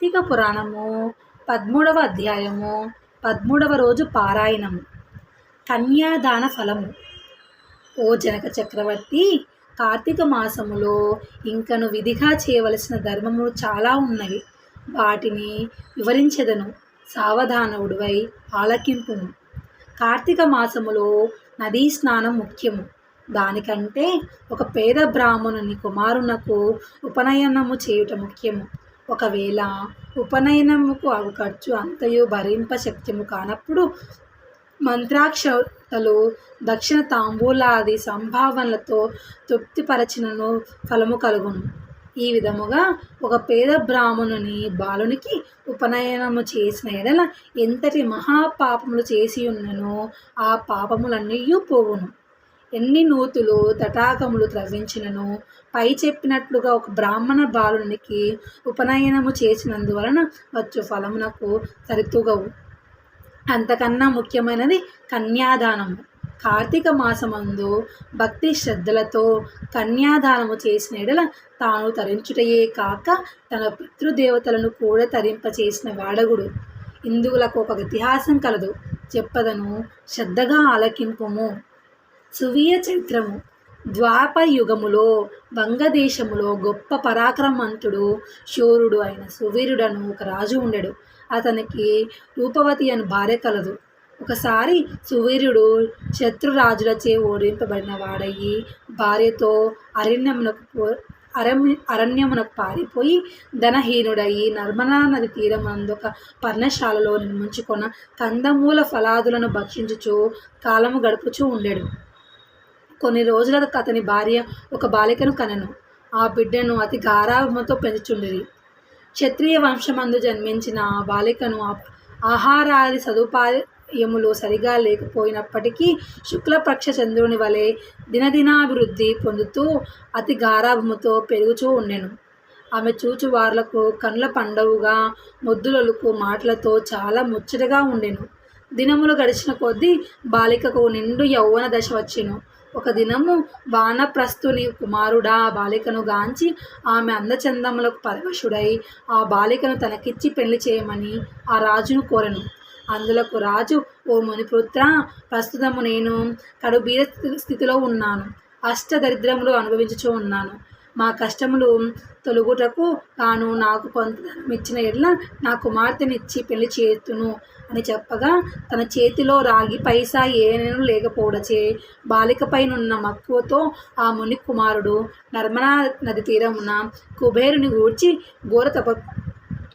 కార్తీక పురాణము 13వ అధ్యాయము 13వ రోజు పారాయణము. కన్యాదాన ఫలము. ఓ జనక చక్రవర్తి, కార్తీక మాసములో ఇంకను విధిగా చేయవలసిన ధర్మములు చాలా ఉన్నవి. వాటిని వివరించెదను, సావధానుడివై ఆలకింపుము. కార్తీక మాసములో నదీ స్నానం ముఖ్యము. దానికంటే ఒక పేద బ్రాహ్మణుని కుమారునకు ఉపనయనము చేయుట ముఖ్యము. ఒకవేళ ఉపనయనముకు అగు ఖర్చు అంతయు భరింప శక్యము కానప్పుడు మంత్రాక్షతలు, దక్షిణ తాంబూలాది సంభావనలతో తృప్తిపరచినను ఫలము కలుగును. ఈ విధముగా ఒక పేద బ్రాహ్మణుని బాలునికి ఉపనయనము చేసిన ఎడల ఎంతటి మహాపాపములు చేసి ఉన్ననో ఆ పాపములన్నీయూ పోవును. ఎన్ని నూతులు తటాకములు త్రవ్వించినను పై చెప్పినట్లుగా ఒక బ్రాహ్మణ బాలునికి ఉపనయనము చేసినందువలన వచ్చు ఫలమునకు సరితూగవు. అంతకన్నా ముఖ్యమైనది కన్యాదానము. కార్తీక మాసమందు భక్తి శ్రద్ధలతో కన్యాదానము చేసిన ఎడల తాను తరించుటయే కాక తన పితృదేవతలను కూడా తరింపచేసిన వాడగుడు. ఇందులకు ఒక ఇతిహాసం కలదు, చెప్పదను, శ్రద్ధగా ఆలకింపుము. సువీయ చరిత్రము. ద్వాపరయుగములో వంగదేశములో గొప్ప పరాక్రమవంతుడు శూరుడు అయిన సువీరుడను ఒక రాజు ఉండెడు. అతనికి రూపవతి అని భార్య కలదు. ఒకసారి సువీరుడు శత్రురాజులచే ఓడింపబడిన వాడయి భార్యతో అరణ్యమునకు పారిపోయి ధనహీనుడయి నర్మదా నది తీరమందొక పర్ణశాలలో నిర్మించుకొన్న కందమూల ఫలాదులను భక్షించుచు కాలము గడుపుచూ ఉండెడు. కొన్ని రోజులకు అతని భార్య ఒక బాలికను కనెను. ఆ బిడ్డను అతి గారాభముతో పెంచుచుండిరి. క్షత్రియ వంశమందు జన్మించిన ఆ బాలికను ఆహారాది సదుపాయములు సరిగా లేకపోయినప్పటికీ శుక్లపక్ష చంద్రుని వలె దినదినాభివృద్ధి పొందుతూ అతి గారాభముతో పెరుగుచూ ఉండెను. ఆమె చూచువార్లకు కనుల పండవుగా ముద్దులొలుకు మాటలతో చాలా ముచ్చటగా ఉండెను. దినములు గడిచిన కొద్దీ బాలికకు నిండు యౌవన దశ వచ్చెను. ఒక దినము వానప్రస్థుని కుమారుడా ఆ బాలికను గాంచి ఆమె అందచందములకు పరవశుడై ఆ బాలికను తనకిచ్చి పెళ్లి చేయమని ఆ రాజును కోరెను. అందులకు రాజు, ఓ మునిపుత్ర, ప్రస్తుతము నేను కడుబీద స్థితిలో ఉన్నాను. అష్టదరిద్రములు అనుభవించుచూ ఉన్నాను. మా కష్టములు తొలుగుటకు తాను నాకు కొంత ధనం ఇచ్చిన ఎడల నా కుమార్తెనిచ్చి పెళ్లి చేతును అని చెప్పగా తన చేతిలో రాగి పైసా ఏనేను లేకపోవడచే బాలికపైనున్న మక్కువతో ఆ ముని కుమారుడు నర్మదా నది తీరమున కుబేరుని గూర్చి ఘోర